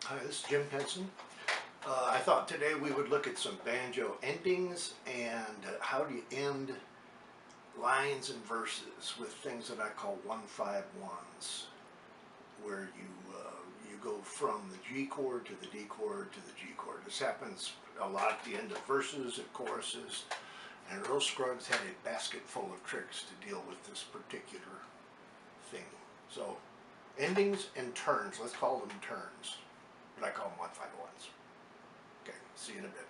Hi, this is Jim Penson. I thought today we would look at some banjo endings and how do you end lines and verses with things that I call 1-5-1s, where you go from the G chord to the D chord to the G chord. This happens a lot at the end of verses and choruses, and Earl Scruggs had a basket full of tricks to deal with this particular thing. So endings and turns, let's call them turns. But I call them 1-5-1s. Okay, see you in a bit.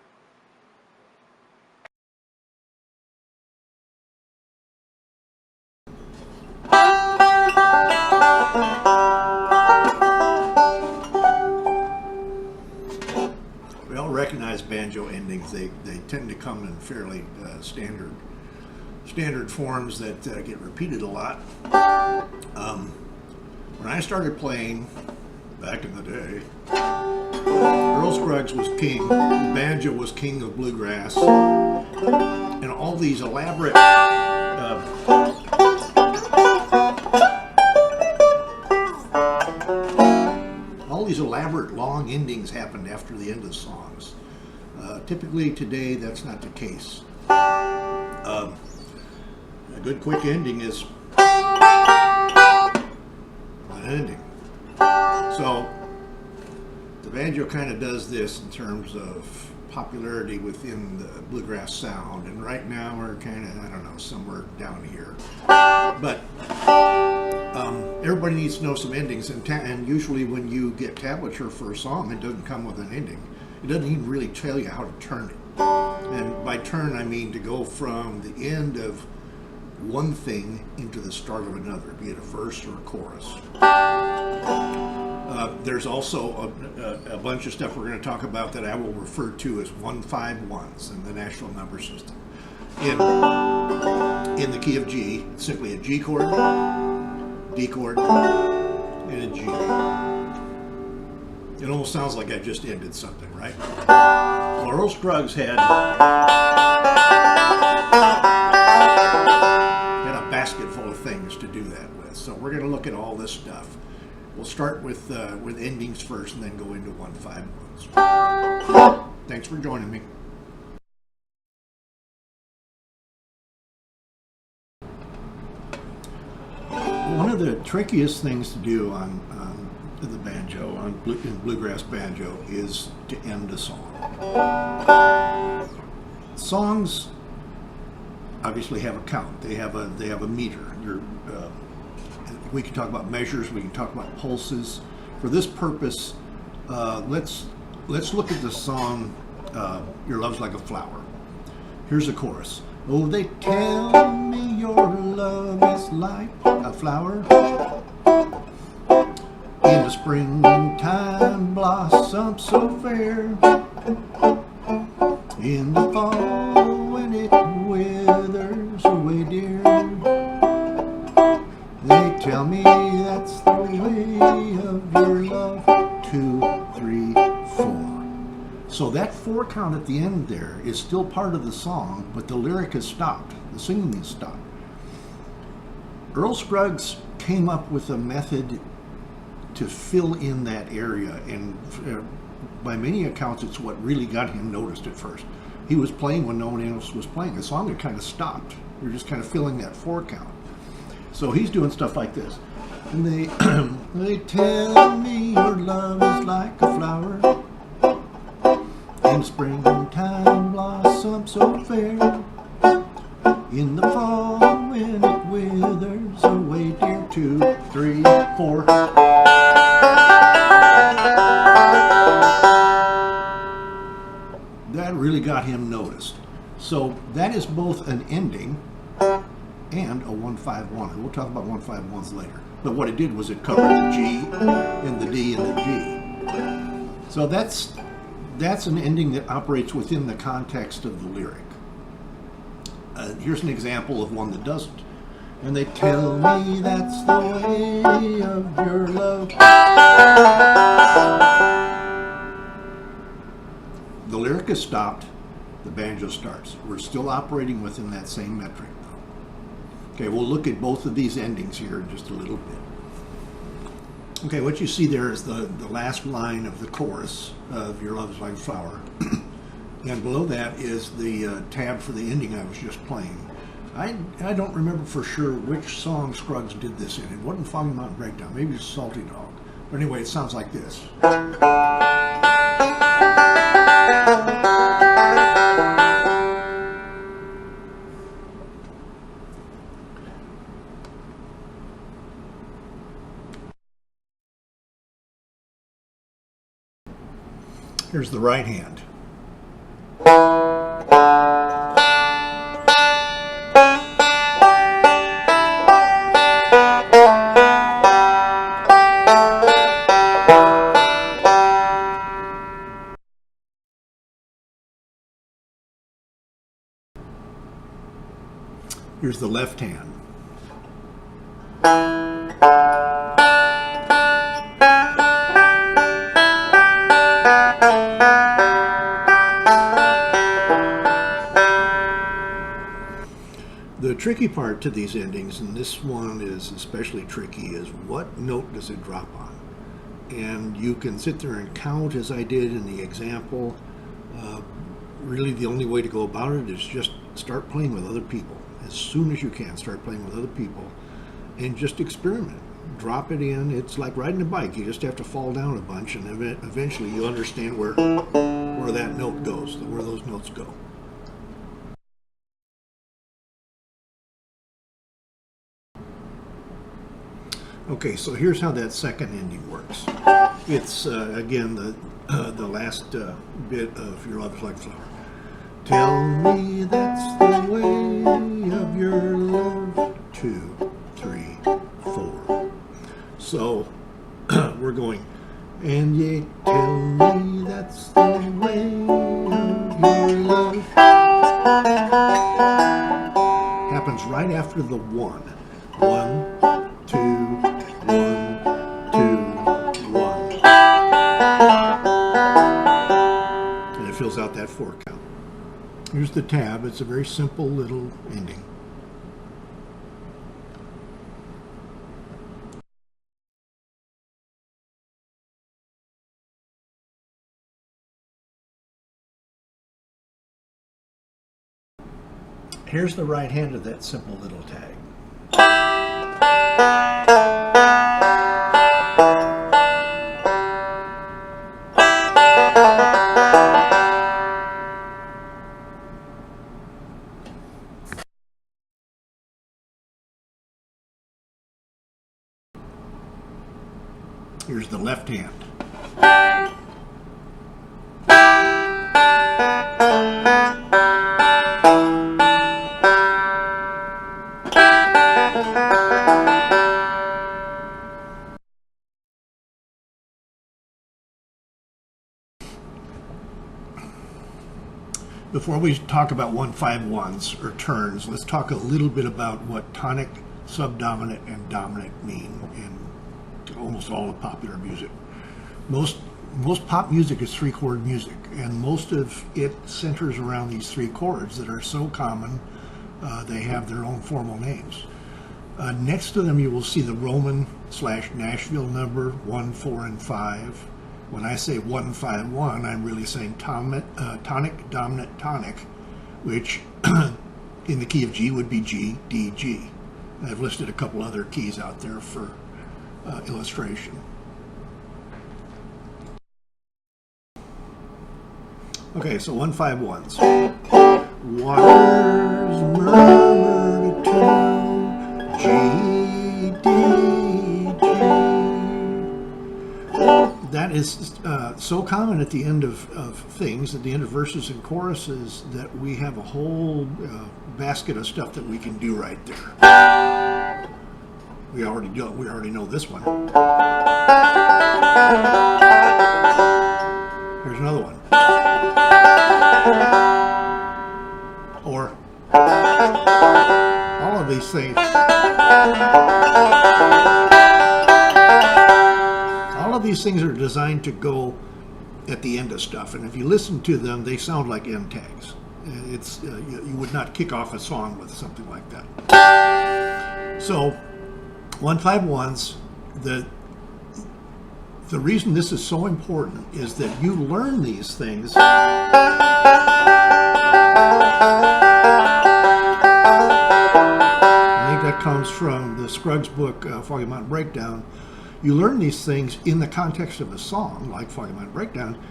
We all recognize banjo endings. They tend to come in fairly standard forms that get repeated a lot. When I started playing back in the day, Earl Scruggs was king. The banjo was king of bluegrass, and all these elaborate long endings happened after the end of songs. Typically today, that's not the case. A good quick ending is an ending. So the banjo kind of does this in terms of popularity within the bluegrass sound, and right now we're kind of, I don't know, somewhere down here. But everybody needs to know some endings, and usually when you get tablature for a song, it doesn't come with an ending. It doesn't even really tell you how to turn it. And by turn, I mean to go from the end of one thing into the start of another, be it a verse or a chorus. There's also a bunch of stuff we're going to talk about that I will refer to as 1-5-1s in the national number system. In the key of G, it's simply a G chord, D chord, and a G. It almost sounds like I just ended something, right? Well, Earl Scruggs had a basket full of things to do that with. So we're going to look at all this stuff. We'll start with endings first and then go into 1-5-1s. Thanks for joining me. One of the trickiest things to do on the banjo, in bluegrass banjo, is to end a song. Songs obviously have a count. They have a meter. We can talk about measures. We can talk about pulses. For this purpose, let's look at the song "Your Love's Like a Flower." Here's the chorus. Oh, they tell me your love is like a flower. In the springtime blossom so fair. In the fall when it withers away, dear. They tell me that's the way of your love. 2, 3, 4. So that 4 count at the end there is still part of the song, but the lyric has stopped. The singing has stopped. Earl Scruggs came up with a method to fill in that area, and by many accounts, it's what really got him noticed at first. He was playing when no one else was playing. The song had kind of stopped. You're just kind of filling that 4 count. So he's doing stuff like this. And they tell me your love is like a flower. In springtime blossom so fair. In the fall when it withers away, dear. 2, 3, 4. That really got him noticed. So that is both an ending and a 1-5-1. And we'll talk about 1-5-1s later. But what it did was it covered the G and the D and the G. So that's an ending that operates within the context of the lyric. Here's an example of one that doesn't. And they tell me that's the way of your love. The lyric is stopped, the banjo starts. We're still operating within that same metric, though. Okay, we'll look at both of these endings here in just a little bit. Okay, what you see there is the last line of the chorus of Your Love is Like a Flower. And below that is the tab for the ending I was just playing. I don't remember for sure which song Scruggs did this in. It wasn't Foggy Mountain Breakdown. Maybe it's Salty Dog. But anyway, it sounds like this. Here's the right hand. Here's the left hand. The tricky part to these endings, and this one is especially tricky, is what note does it drop on? And you can sit there and count as I did in the example. Really the only way to go about it is just start playing with other people. As soon as you can, start playing with other people and just experiment. Drop it in. It's like riding a bike. You just have to fall down a bunch and eventually you understand where that note goes, where those notes go. Okay, so here's how that second ending works. It's, again, the last bit of Your Love is Like a Flower. Tell me that's the way of your love, 2, 3, 4. So we're going, and you tell me that's the way of your love. Happens right after the 1. 1, 2, 1, 2, 1. And it fills out that 4 count. Here's the tab. It's a very simple little ending. Here's the right hand of that simple little tag. Here's the left hand. Before we talk about 1-5-1s or turns, let's talk a little bit about what tonic, subdominant, and dominant mean in almost all of popular music. Most pop music is 3-chord music, and most of it centers around these 3 chords that are so common they have their own formal names. Next to them you will see the Roman/Nashville number 1, 4, and 5. When I say 1-5-1, I'm really saying tonic, dominant, tonic, which in the key of G would be G, D, G. I've listed a couple other keys out there for illustration. Okay, so 1-5-1s. Waters murmured to G, D, G. That is so common at the end of things, at the end of verses and choruses, that we have a whole basket of stuff that we can do right there. We already know this one. Here's another one. Or all of these things. All of these things are designed to go at the end of stuff, and if you listen to them, they sound like end tags. It's you would not kick off a song with something like that. So 1-5-1s, The reason this is so important is that you learn these things. I think that comes from the Scruggs book, Foggy Mountain Breakdown. You learn these things in the context of a song, like Foggy Mountain Breakdown.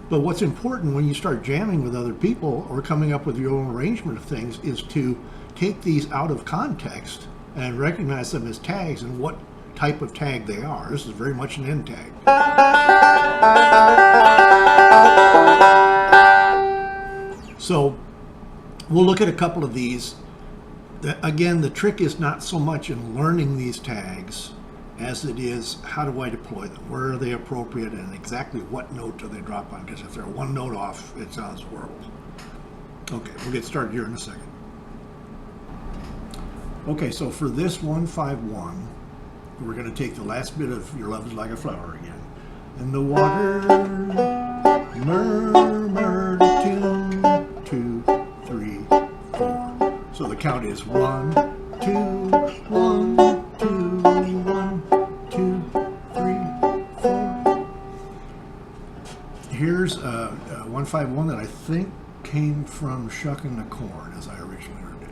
But what's important when you start jamming with other people or coming up with your own arrangement of things is to take these out of context and recognize them as tags and what type of tag they are. This is very much an end tag. So we'll look at a couple of these. Again, the trick is not so much in learning these tags as it is how do I deploy them? Where are they appropriate and exactly what note do they drop on? Because if they're one note off, it sounds horrible. Okay, we'll get started here in a second. Okay, so for this 151, we're going to take the last bit of Your Love Is Like a Flower again. And the water murmured a tune, 2, 3, 4. So the count is 1, 2, 1, 2, 1, 2, 3, 4. Here's a 151 that I think came from Shucking the Corn as I originally heard it.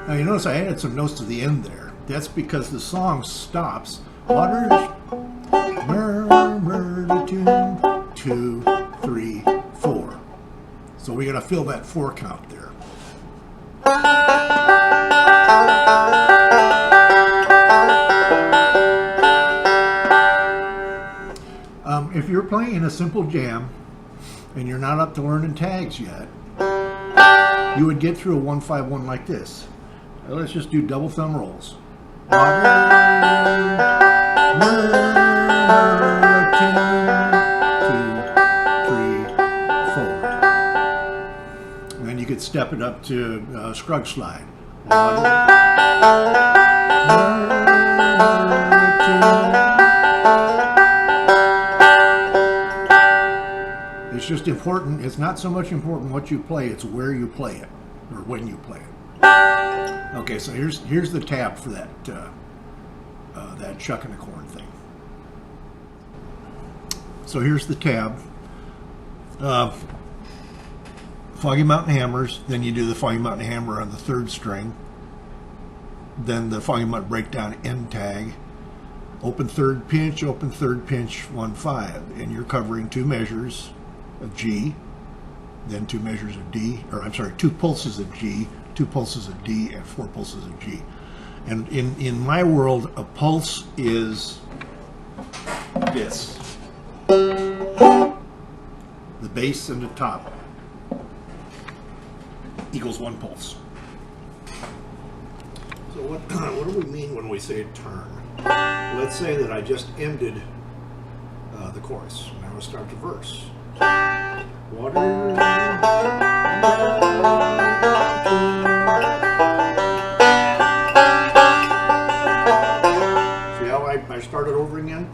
Now you notice I added some notes to the end there. That's because the song stops. Waters murmured a tune, 2, 3, 4. So we got to fill that 4 count there. If you're playing a simple jam and you're not up to learning tags yet, you would get through a 151 like this. Now let's just do double thumb rolls. And then you could step it up to Scruggs slide. It's just important. It's not so much important what you play, it's where you play it or when you play it. Okay, so here's the tab for that that Shucking the Corn thing. So here's the tab. Foggy Mountain Hammers, then you do the Foggy Mountain Hammer on the 3rd string, then the Foggy Mountain Breakdown end tag, open 3rd pinch, 1-5, and you're covering 2 measures of G, then 2 measures of D, or I'm sorry, 2 pulses of G, 2 pulses of D, and 4 pulses of G. And in my world, a pulse is this. The bass and the top equals 1 pulse. So what do we mean when we say turn? Let's say that I just ended the chorus. Now we'll start the verse. Water. See how I started over again?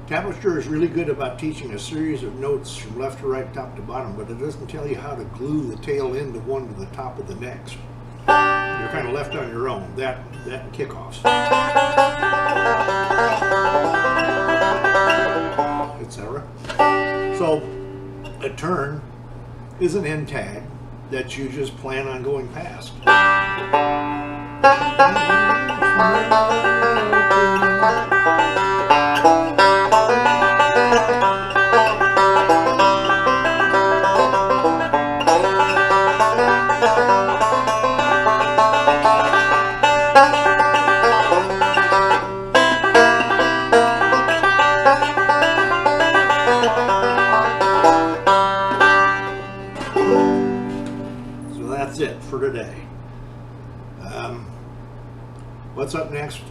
Tablature is really good about teaching a series of notes from left to right, top to bottom, but it doesn't tell you how to glue the tail end of one to the top of the next. You're kind of left on your own. That and kickoffs, etc. So a turn is an end tag that you just plan on going past. That's it for today. What's up next?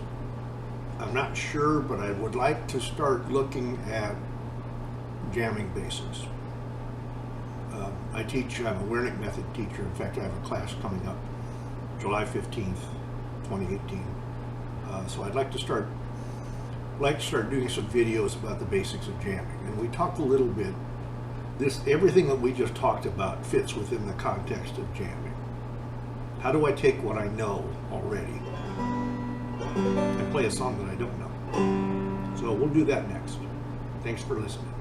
I'm not sure, but I would like to start looking at jamming basics. I'm a Wernick method teacher. In fact, I have a class coming up July 15th, 2018. So I'd like to start doing some videos about the basics of jamming. And we talked a little bit, everything that we just talked about fits within the context of jamming. How do I take what I know already and play a song that I don't know? So we'll do that next. Thanks for listening.